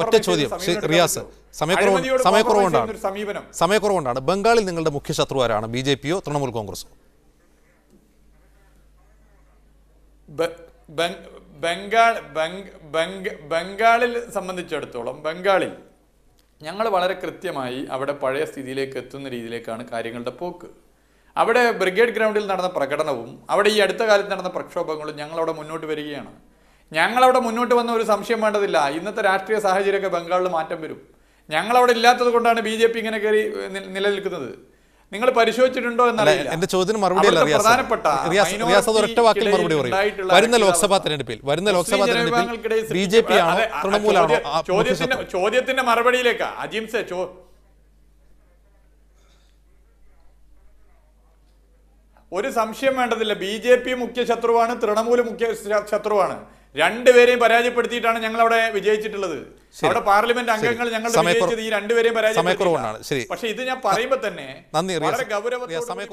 ഒറ്റ ചോദ്യം റിയാസ്, സമയക്കുറവുകൊണ്ടാണ്. ബംഗാളിൽ നിങ്ങളുടെ മുഖ്യ ശത്രു ആരാണ്? ബിജെപിയോ തൃണമൂൽ കോൺഗ്രസോ? ബംഗാളിൽ സംബന്ധിച്ചിടത്തോളം ബംഗാളിൽ ഞങ്ങൾ വളരെ കൃത്യമായി അവിടെ പഴയ സ്ഥിതിയിലേക്ക് എത്തുന്ന രീതിയിലേക്കാണ് കാര്യങ്ങളുടെ പോക്ക്. അവിടെ ബ്രിഗേഡ് ഗ്രൗണ്ടിൽ നടന്ന പ്രകടനവും അവിടെ ഈ അടുത്ത കാലത്ത് നടന്ന പ്രക്ഷോഭങ്ങളും ഞങ്ങളവിടെ മുന്നോട്ട് വരികയാണ്. ഞങ്ങളവിടെ മുന്നോട്ട് വന്ന ഒരു സംശയം വേണ്ടതില്ല, ഇന്നത്തെ രാഷ്ട്രീയ സാഹചര്യമൊക്കെ ബംഗാളിൽ മാറ്റം വരും. ഞങ്ങളവിടെ ഇല്ലാത്തത് കൊണ്ടാണ് BJP ഇങ്ങനെ കയറി നിലനിൽക്കുന്നത്. നിങ്ങൾ പരിശോധിച്ചിട്ടുണ്ടോ എന്നറിയില്ല. എന്റെ ചോദ്യത്തിന് മറുപടി അല്ല പ്രധാനപ്പെട്ട ഒരൊറ്റ വാക്കിൽ മറുപടി പറയും. വരുന്ന ലോക്സഭാ തെരഞ്ഞെടുപ്പിൽ BJP ആണോ തൃണമൂലാണോ? ചോദ്യത്തിന്റെ മറുപടിയിലേക്കാ അജിംസെ ഒരു സംശയം വേണ്ടതില്ല. BJP മുഖ്യ ശത്രുവാണ്, തൃണമൂല് മുഖ്യ ശത്രുവാണ്. രണ്ടുപേരെയും പരാജയപ്പെടുത്തിയിട്ടാണ് ഞങ്ങൾ അവിടെ വിജയിച്ചിട്ടുള്ളത്. അവിടെ പാർലമെന്റ് അംഗങ്ങൾ ഞങ്ങൾ വിജയിച്ചത് ഈ രണ്ടുപേരെയും പരാജയപ്പെടുത്തിയിട്ടാണ്. പക്ഷെ ഇത് ഞാൻ പറയുമ്പോ തന്നെ വളരെ ഗൗരവത്തോടെ